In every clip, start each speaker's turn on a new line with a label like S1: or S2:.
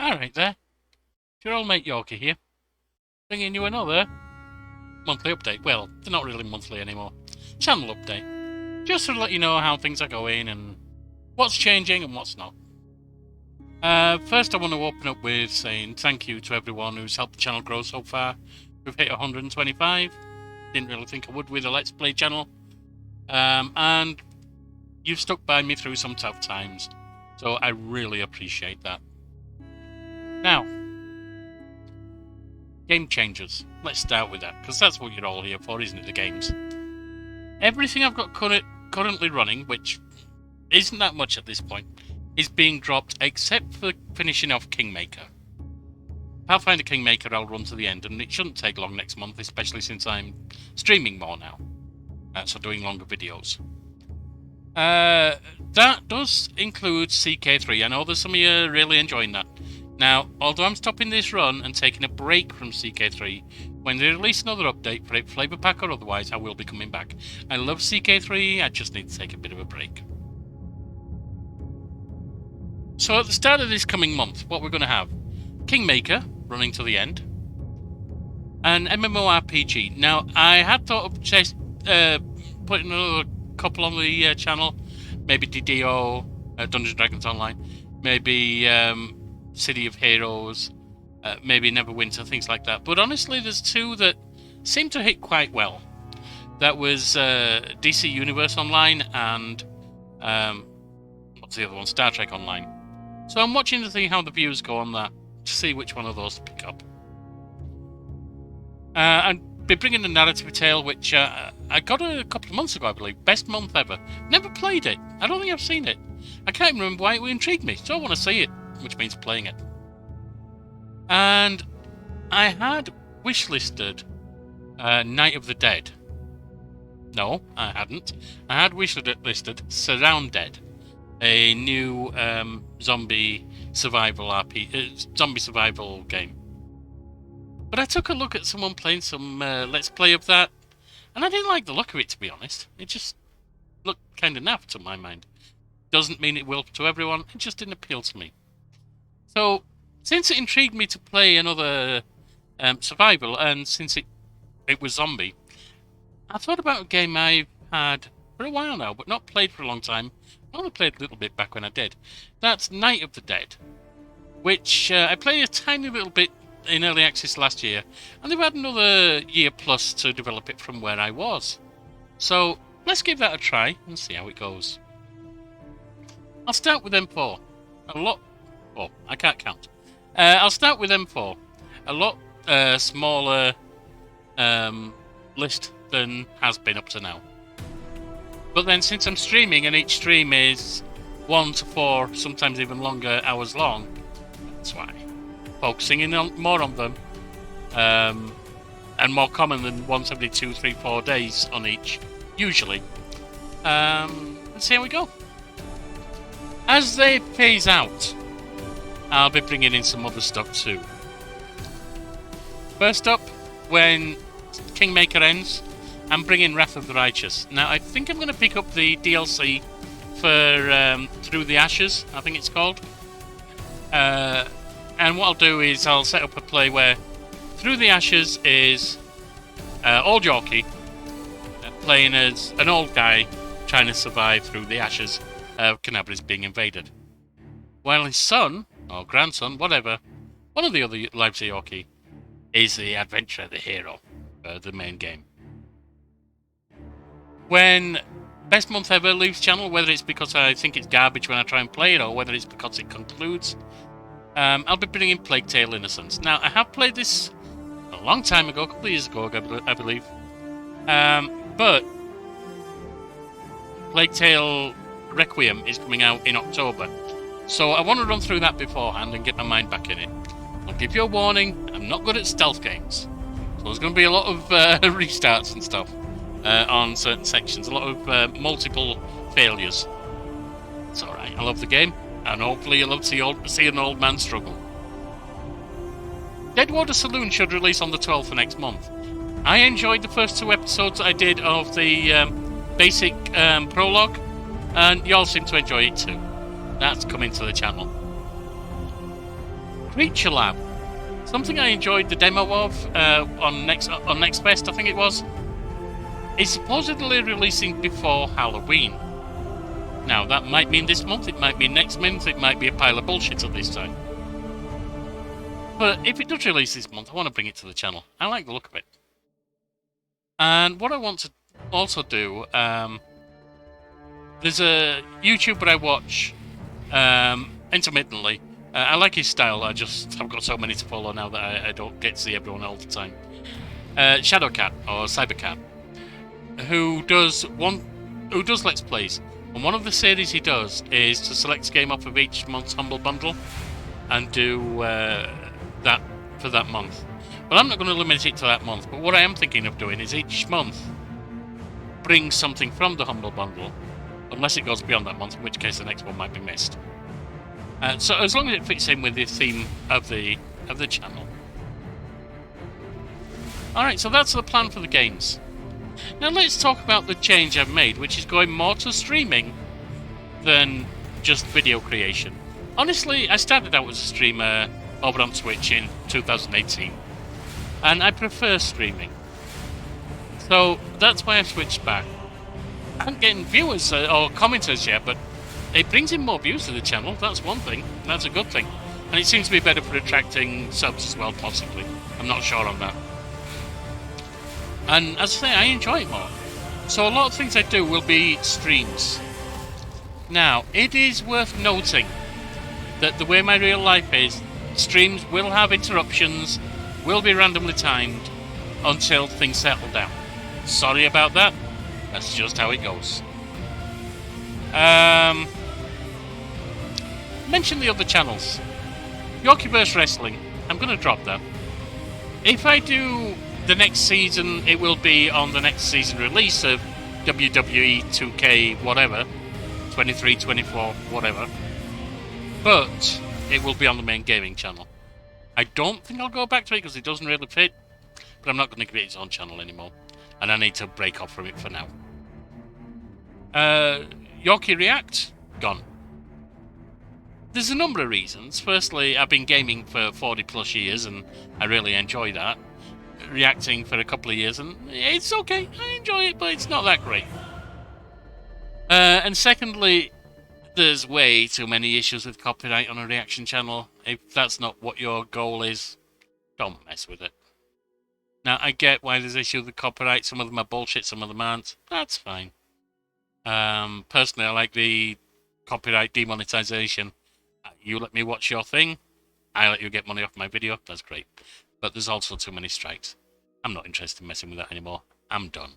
S1: Alright there, your old mate Yorkie here, bringing you another monthly update. Well, they're not really monthly anymore. Channel update. Just to let you know how things are going and what's changing and what's not. First I want to open up with saying thank you to everyone who's helped the channel grow so far. We've hit 125. Didn't really think I would with a Let's Play channel. And you've stuck by me through some tough times. So I really appreciate that. Now, game changers. Let's start with that, because that's what you're all here for, isn't it, the games? Everything I've got currently running, which isn't that much at this point, is being dropped except for finishing off Kingmaker. Pathfinder Kingmaker I'll run to the end, and it shouldn't take long next month, especially since I'm streaming more now. So doing longer videos. That does include CK3. I know there's some of you really enjoying that. Now, although I'm stopping this run and taking a break from CK3, when they release another update for it, flavor pack or otherwise, I will be coming back. I love CK3, I just need to take a bit of a break. So at the start of this coming month, what we're going to have, Kingmaker, running to the end, an MMORPG. Now, I had thought of putting another couple on the channel, maybe DDO, Dungeons & Dragons Online, maybe City of Heroes, maybe Neverwinter, things like that. But honestly, there's two that seem to hit quite well. That was DC Universe Online and what's the other one? Star Trek Online. So I'm watching to see how the views go on that, to see which one of those to pick up. I'd be bringing a narrative tale, which I got a couple of months ago, I believe. Best month ever. Never played it. I don't think I've seen it. I can't even remember why it intrigued me, so I want to see it, which means playing it. And I had wishlisted Night of the Dead. No, I hadn't. I had wishlisted Surround Dead, a new zombie survival zombie survival game. But I took a look at someone playing some Let's Play of that, and I didn't like the look of it, to be honest. It just looked kind of naff to my mind. Doesn't mean it will to everyone, it just didn't appeal to me. So, since it intrigued me to play another survival, and since it was zombie, I thought about a game I've had for a while now, but not played for a long time. I only played a little bit back when I did. That's Night of the Dead, which I played a tiny little bit in early access last year, and they've had another year plus to develop it from where I was. So let's give that a try and see how it goes. I'll start with M4. Oh, I can't count. I'll start with M4. A lot smaller list than has been up to now. But then since I'm streaming and each stream is 1 to 4, sometimes even longer hours long, that's why. Focusing more on them, and more common than once every 2, 3, 4 days on each, usually. Let's see how we go. As they phase out, I'll be bringing in some other stuff too. First up, when Kingmaker ends, I'm bringing Wrath of the Righteous. Now, I think I'm going to pick up the DLC for Through the Ashes, I think it's called. And what I'll do is I'll set up a play where Through the Ashes is old Yorkie playing as an old guy trying to survive through the ashes of Canabris being invaded. While his son, or grandson, whatever, one of the other lives of Yorkie, is the adventurer, the hero, the main game. When Best Month Ever leaves channel, whether it's because I think it's garbage when I try and play it, or whether it's because it concludes, I'll be bringing Plague Tale Innocence. Now, I have played this a long time ago, a couple of years ago, I believe. But Plague Tale Requiem is coming out in October. So I want to run through that beforehand and get my mind back in it. I'll give you a warning, I'm not good at stealth games. So there's going to be a lot of restarts and stuff on certain sections. A lot of multiple failures. It's alright, I love the game. And hopefully you'll love to see an old man struggle. Deadwater Saloon should release on the 12th of next month. I enjoyed the first 2 episodes I did of the basic prologue, and y'all seem to enjoy it too. That's coming to the channel. Creature Lab. Something I enjoyed the demo of on Next Fest, I think it was. It's supposedly releasing before Halloween. Now, that might mean this month, it might be next month, it might be a pile of bullshit at this time. But if it does release this month, I want to bring it to the channel. I like the look of it. And what I want to also do, there's a YouTuber I watch intermittently. I like his style, I've got so many to follow now that I don't get to see everyone all the time. Shadowcat, or Cybercat, who does Let's Plays. And one of the series he does is to select a game off of each month's Humble Bundle and do that for that month. Well, I'm not going to limit it to that month, but what I am thinking of doing is each month bring something from the Humble Bundle, unless it goes beyond that month, in which case the next one might be missed. So as long as it fits in with the theme of the channel. Alright, so that's the plan for the games. Now let's talk about the change I've made, which is going more to streaming than just video creation. Honestly, I started out as a streamer over on Twitch in 2018, and I prefer streaming. So that's why I switched back. I haven't getting viewers or commenters yet, but it brings in more views to the channel. That's one thing. That's a good thing. And it seems to be better for attracting subs as well, possibly. I'm not sure on that. And as I say, I enjoy it more. So a lot of things I do will be streams. Now, it is worth noting that the way my real life is, streams will have interruptions, will be randomly timed, until things settle down. Sorry about that. That's just how it goes. Mention the other channels. Yorkieverse Wrestling. I'm going to drop that. If I do the next season, it will be on the next season release of WWE 2K whatever, 23, 24, whatever. But it will be on the main gaming channel. I don't think I'll go back to it because it doesn't really fit, but I'm not going to give it its own channel anymore, and I need to break off from it for now. Yorkie React, gone. There's a number of reasons. Firstly, I've been gaming for 40 plus years and I really enjoy that. Reacting for a couple of years and it's okay, I enjoy it, but it's not that great. And secondly, there's way too many issues with copyright on a reaction channel. If that's not what your goal is, don't mess with it. Now, I get why there's issues with copyright. Some of them are bullshit, some of them aren't. That's fine. Personally, I like the copyright demonetization. You let me watch your thing, I let you get money off my video. That's great. But there's also too many strikes. I'm not interested in messing with that anymore. I'm done.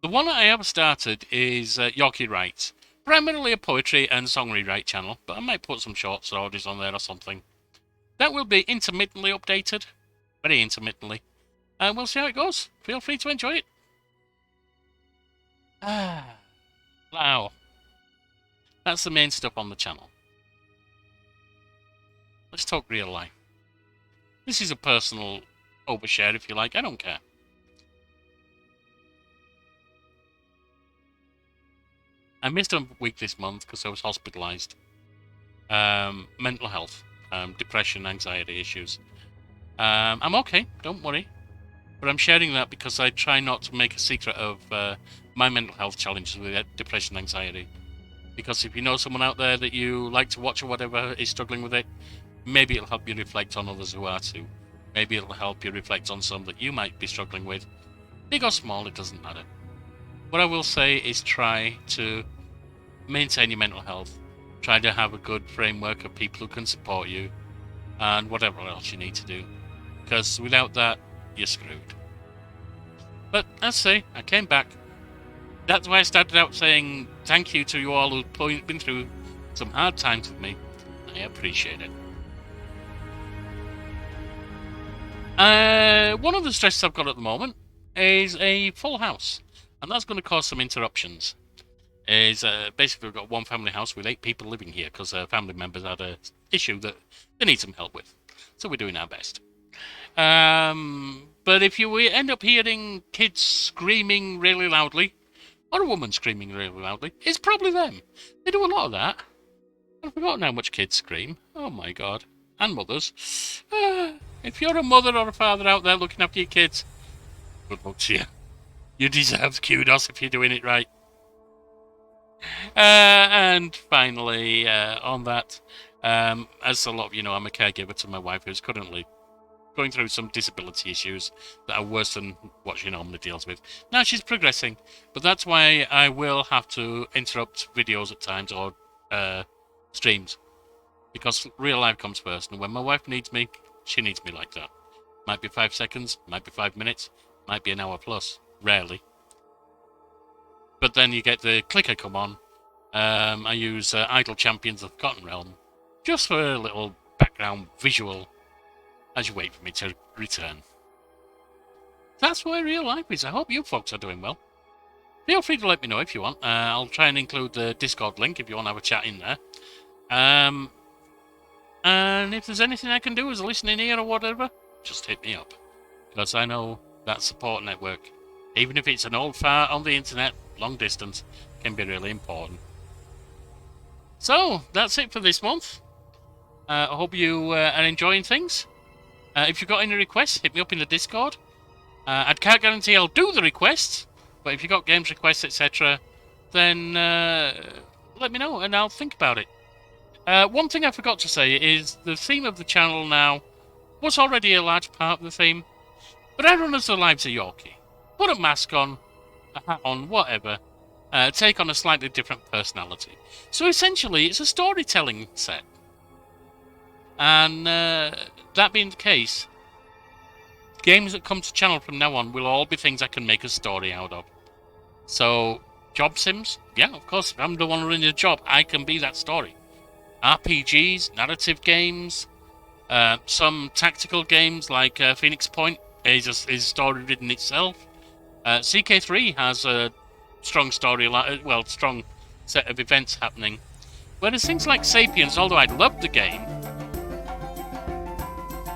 S1: The one that I have started is Yorkie Writes. Primarily a poetry and song rewrite channel, but I might put some short stories on there or something. That will be intermittently updated. Very intermittently. And we'll see how it goes. Feel free to enjoy it. Wow. That's the main stuff on the channel. Let's talk real life. This is a personal overshare, if you like. I don't care. I missed a week this month because I was hospitalised. Mental health, depression, anxiety issues. I'm okay, don't worry. But I'm sharing that because I try not to make a secret of my mental health challenges with depression and anxiety. Because if you know someone out there that you like to watch or whatever is struggling with it, maybe it'll help you reflect on others who are too. Maybe it'll help you reflect on some that you might be struggling with. Big or small, it doesn't matter. What I will say is try to maintain your mental health. Try to have a good framework of people who can support you. And whatever else you need to do. Because without that, you're screwed. But as I say, I came back. That's why I started out saying thank you to you all who've been through some hard times with me. I appreciate it. One of the stresses I've got at the moment is a full house. And that's going to cause some interruptions. Basically we've got one family house with 8 people living here because family members had an issue that they need some help with. So we're doing our best. But if you end up hearing kids screaming really loudly, or a woman screaming really loudly, it's probably them. They do a lot of that. I've forgotten how much kids scream. Oh my god. and mothers. If you're a mother or a father out there looking after your kids, good luck to you. You deserve kudos if you're doing it right. And finally, on that, as a lot of you know, I'm a caregiver to my wife who's currently going through some disability issues that are worse than what she normally deals with. Now she's progressing, but that's why I will have to interrupt videos at times or streams, because real life comes first, and when my wife needs me, she needs me like that. Might be 5 seconds, might be 5 minutes, might be an hour plus, rarely. But then you get the clicker come on. I use Idle Champions of the Forgotten Realm just for a little background visual as you wait for me to return. That's where real life is. I hope you folks are doing well. Feel free to let me know if you want. I'll try and include the Discord link if you want to have a chat in there. And if there's anything I can do as a listening ear or whatever, just hit me up. Because I know that support network, even if it's an old fart on the internet, long distance, can be really important. So, that's it for this month. I hope you are enjoying things. If you've got any requests, hit me up in the Discord. I can't guarantee I'll do the requests, but if you've got games requests, etc., then let me know and I'll think about it. One thing I forgot to say is the theme of the channel now was already a large part of the theme, but I run as the Lives of Yorkie. Put a mask on, a hat on, whatever, take on a slightly different personality. So essentially, it's a storytelling set. And that being the case, games that come to channel from now on will all be things I can make a story out of. So, job sims? Yeah, of course, if I'm the one running the job, I can be that story. RPGs, narrative games, some tactical games like Phoenix Point is story-ridden itself. CK3 has a strong strong set of events happening. Whereas things like Sapiens, although I loved the game,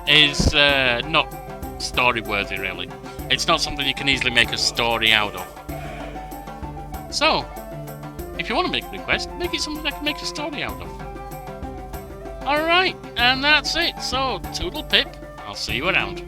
S1: is not story-worthy, really. It's not something you can easily make a story out of. So, if you want to make a request, make it something I can make a story out of. Alright, and that's it. So, toodle pip, I'll see you around.